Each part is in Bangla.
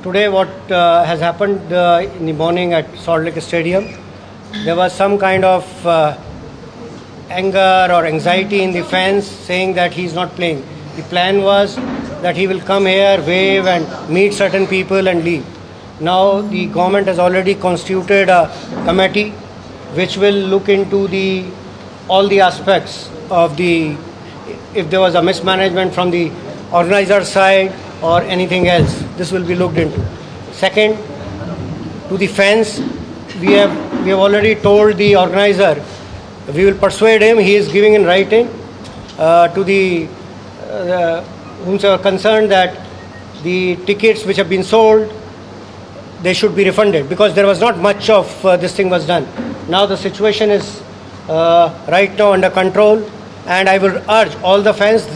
today what has happened in the morning at Salt Lake Stadium, there was some kind of anger or anxiety in the fans saying that he's not playing. The plan was that he will come here, wave and meet certain people and leave. Now the government has already constituted a committee which will look into all the aspects of if there was a mismanagement from the organizer side or anything else. This will be looked into. Second, to the fans, we have already told the organizer, we will persuade him. He is giving in writing to the whomsoever concerned that the tickets which have been sold, they should be refunded, because there was not much of this thing was done. Now the situation is right now under control, and I will urge all the fans.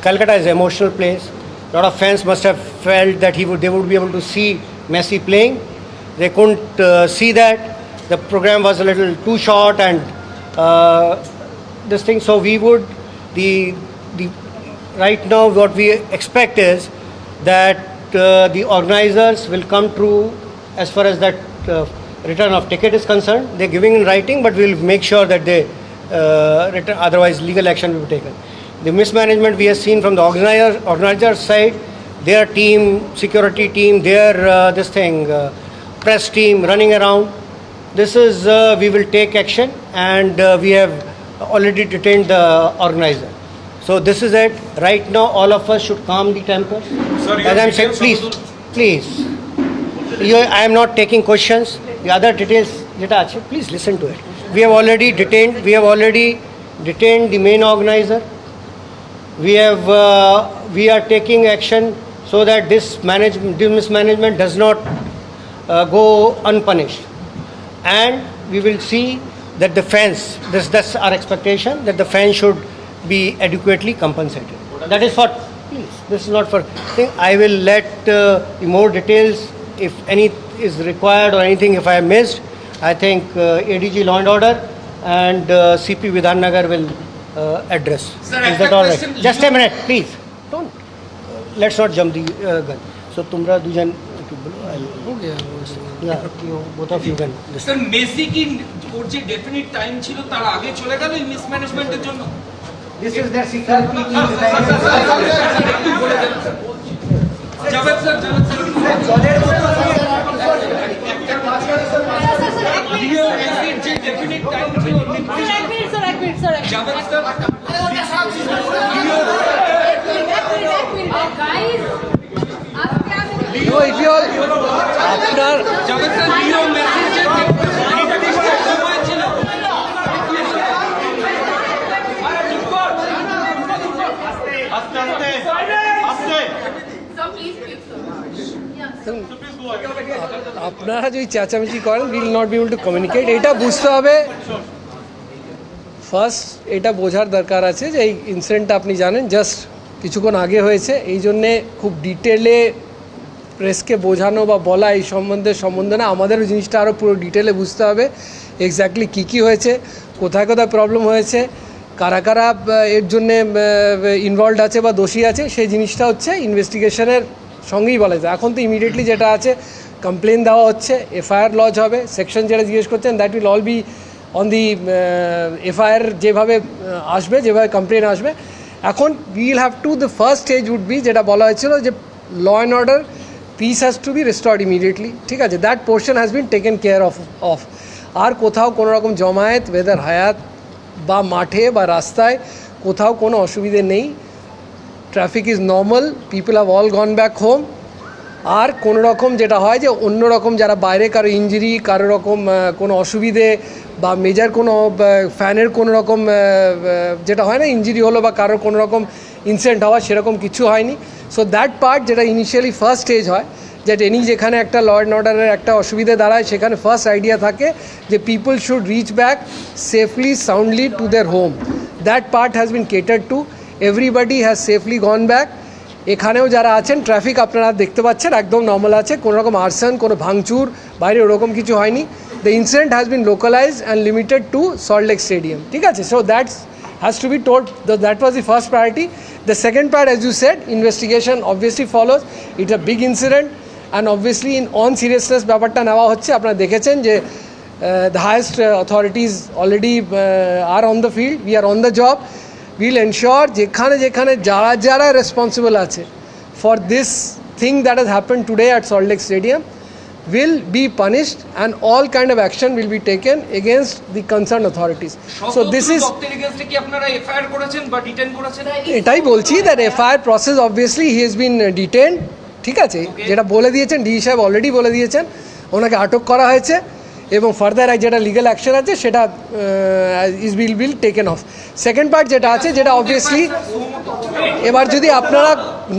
Calcutta is an emotional place. A lot of fans must have felt that they would be able to see Messi playing. They couldn't see that. The program was a little too short and this thing. So we would right now what we expect is that the organizers will come through as far as that return of ticket is concerned. They're giving in writing, but we'll make sure that they return. Otherwise, legal action will be taken. The mismanagement we have seen from the organizer side, their team, security team, their press team running around. This is we will take action, and we have already detained the organizer. So this is it. Right now, all of us should calm the temper. Sorry, as I'm saying, please. I am not taking questions. The other details, please listen to it. We have already detained the main organizer. We are taking action so that this mismanagement does not go unpunished, and we will see that the fans. That's our expectation, that the fans should be adequately compensated. That is for. Please, this is not for. I will let more details if any is required or anything. If I have missed, I think ADG Law and Order and CP Vidhan Nagar will address. Sir, is that all right? Just a minute, please. Don't. Let's not jump the gun. So, Tumra Dujan. Yeah, both of you can. Sir, Messi ki ওর যে ডেফিনিট টাইম ছিল তার আগে চলে গেল এই মিসম্যানেজমেন্টের জন্য। This is their security team. Javed sir real মেসির যে ডেফিনিট টাইম ছিল জাভেদ স্যার আপনার জাভেদ স্যার রিয়েল মেসির যে সময় ছিল আপনারা যদি চেঁচামেচি করেন will not be able to communicate. এটা বুঝতে হবে, ফার্স্ট এটা বোঝার দরকার আছে যে এই ইনসিডেন্টটা আপনি জানেন জাস্ট কিছুক্ষণ আগে হয়েছে। এই জন্যে খুব ডিটেলে প্রেসকে বোঝানো বা বলা এই সম্বন্ধে না, আমাদেরও জিনিসটা আরও পুরো ডিটেলে বুঝতে হবে এক্স্যাক্টলি কী হয়েছে, কোথায় কোথায় প্রবলেম হয়েছে, কারা কারা এর জন্যে ইনভলভড আছে বা দোষী আছে, সেই জিনিসটা হচ্ছে ইনভেস্টিগেশনের সঙ্গেই বলা যায়। এখন তো ইমিডিয়েটলি যেটা আছে কমপ্লেন দেওয়া হচ্ছে, এফআইআর লজ হবে, সেকশন যেটা জিজ্ঞেস করছেন that will all be on the FIR যেভাবে আসবে, যেভাবে কমপ্লেন আসবে। এখন will have to the first stage would be যেটা বলা হয়েছিল যে law and order peace has to be restored immediately, ঠিক আছে, that portion has been taken care of. আর কোথাও কোনো রকম জমায়েত ওয়েদার হায়াত বা মাঠে বা রাস্তায় কোথাও কোনো অসুবিধে নেই। Traffic is normal, people have all gone back home. আর কোনো রকম যেটা হয় যে অন্য রকম যারা বাইরে কারো ইঞ্জুরি, কারো রকম কোনো অসুবিধে বা মেজর কোনো ফ্যানের কোনো রকম যেটা হয় না ইঞ্জুরি হলো বা কারোর কোনো রকম ইনসিডেন্ট হওয়া, সেরকম কিছু হয়নি। সো দ্যাট পার্ট যেটা ইনিশিয়ালি ফার্স্ট স্টেজ হয়, যে যেখানে একটা ল অ্যান্ড অর্ডারের একটা অসুবিধে দাঁড়ায়, সেখানে ফার্স্ট আইডিয়া থাকে যে people should reach back safely soundly to their home. That part has been catered to, everybody has safely gone back. এখানেও যারা আছেন ট্রাফিক আপনারা দেখতে পাচ্ছেন একদম নর্মাল আছে, কোনো রকম আর্সন, কোনো ভাঙচুর বাইরে ওরকম কিছু হয়নি। The incident has been localised and limited to Salt Lake stadium, ঠিক আছে। So that's has to be told that was the first priority. The second part, as you said, investigation obviously follows. It's a big incident and obviously in on seriousness ব্যাপারটা নেওয়া হচ্ছে। আপনারা দেখেছেন যে the highest authorities already are on the field, we are on the job. Will ensure যেখানে যেখানে যারা যারা রেসপন্সিবল আছে for this thing that has happen today at Salt Lake stadium will be punished and all kind of action will be taken against the concerned authorities. So this is কি আপনারা এফআইআর করেছেন বা ডিটেইন করেছেন? এটাই বলছি that FIR process obviously he has been detained, ঠিক আছে, যেটা বলে দিয়েছেন ডি সাহেব অলরেডি বলে দিয়েছেন, ওনাকে আটক করা হয়েছে এবং ফার্দার যেটা লিগ্যাল অ্যাকশন আছে সেটা is bill taken of. Second part যেটা আছে যেটা অবভিয়াসলি এবার যদি আপনারা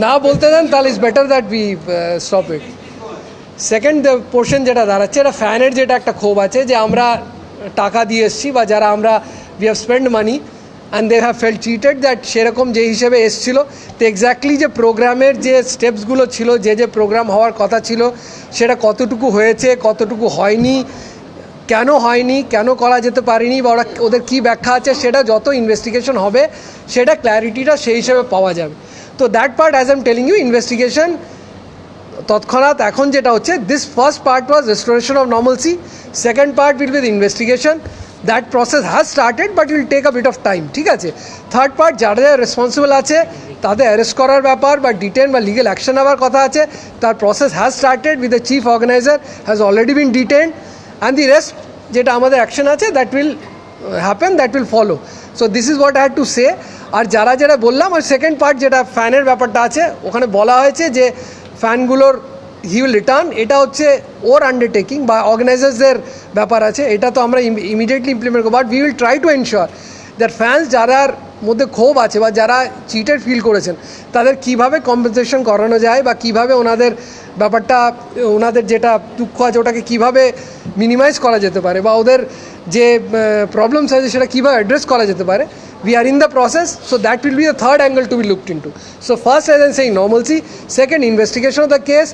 না বলতে দেন তাহলে is better that we stop it. Second portion যেটা দাঁড়াচ্ছে এটা ফ্যানের যেটা একটা ক্ষোভ আছে যে আমরা টাকা দিয়ে এসেছি বা যারা আমরা we have spend money and they have felt cheated that সেরকম যে হিসেবে এসেছিলো তো এক্স্যাক্টলি যে প্রোগ্রামের যে স্টেপসগুলো ছিল, যে প্রোগ্রাম হওয়ার কথা ছিল সেটা কতটুকু হয়েছে, কতটুকু হয়নি, কেন করা যেতে পারেনি বা ওদের কী ব্যাখ্যা আছে সেটা যত ইনভেস্টিগেশন হবে সেটা ক্ল্যারিটিটা সেই হিসেবে পাওয়া যাবে। তো that part as I am telling you investigation তৎক্ষণাৎ এখন যেটা হচ্ছে this first part was restoration of normalcy, second part will be the investigation, that process has started but will take a bit of time, ঠিক আছে। থার্ড পার্ট যারা যারা রেসপন্সিবল আছে তাদের অ্যারেস্ট করার ব্যাপার বা ডিটেন বা লিগেল অ্যাকশন নেওয়ার কথা আছে, তার process has started with the chief organiser has already been detained and the rest যেটা আমাদের অ্যাকশন আছে that will happen, that will follow. So this is what I had to say. আর যারা বললাম আর সেকেন্ড পার্ট যেটা ফ্যানের ব্যাপারটা আছে ওখানে বলা হয়েছে যে ফ্যানগুলোর হি উইল রিটার্ন, এটা হচ্ছে ওর আন্ডারটেকিং বা অর্গানাইজার্সদের ব্যাপার আছে, এটা তো আমরা ইমিডিয়েটলি ইমপ্লিমেন্ট করবো। But we will try to ensure that fans যারার মধ্যে ক্ষোভ আছে বা যারা চিটেড ফিল করেছেন তাদের কিভাবে কম্পেনসেশন করানো যায় বা কিভাবে ওনাদের ব্যাপারটা ওনাদের যেটা দুঃখ আছে ওটাকে কিভাবে মিনিমাইজ করা যেতে পারে বা ওদের যে প্রবলেমস আছে সেটা কীভাবে অ্যাড্রেস করা যেতে পারে। We are in the process, so that will be the third angle to be looked into. So first, as I'm saying, normalcy. Second, investigation of the case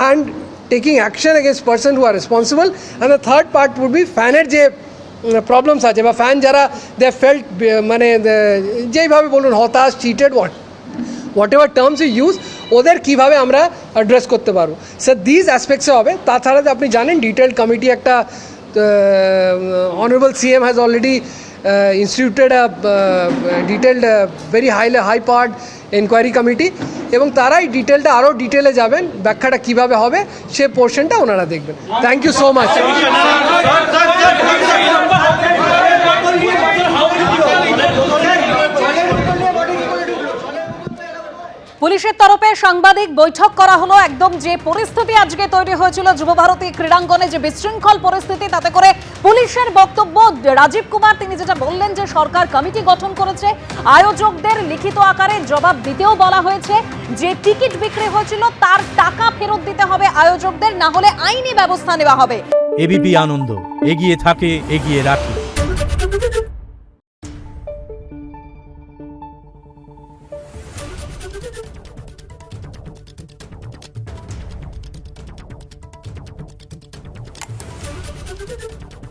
and taking action against person who are responsible. And the third part would be ফ্যানের যে প্রবলেমস আছে বা ফ্যান যারা দে ফেল্ট মানে যেইভাবে বলুন হতাশ, cheated, whatever terms you use ওদের কীভাবে আমরা অ্যাড্রেস করতে পারবো স্যার দিস অ্যাসপেক্টসে হবে। তাছাড়া আপনি জানেন ডিটেলড কমিটি একটা honourable CM has already instituted a detailed very high powered enquiry committee এবং তারাই ডিটেলটা আরও ডিটেলে যাবেন, ব্যাখ্যাটা কীভাবে হবে সে পোর্শনটা ওনারা দেখবেন। Thank you so much. পুলিশের তরফে সাংবাদিক বৈঠক করা হলো। একদম যে পরিস্থিতি আজকে তৈরি হয়েছিল যুবভারতী ক্রীড়াঙ্গনে, যে বিশৃঙ্খল পরিস্থিতি, তাতে করে পুলিশের বক্তব্য রাজীব কুমার তিনি যেটা বললেন যে সরকার কমিটি গঠন করেছে, আয়োজকদের লিখিত আকারে জবাব দিতেও বলা হয়েছে, যে টিকিট বিক্রি হয়েছিল তার টাকা ফেরত দিতে হবে আয়োজকদের, না হলে আইনি ব্যবস্থা নেওয়া হবে। এবিপি আনন্দ এগিয়ে থাকে, এগিয়ে রাখে। Thank you.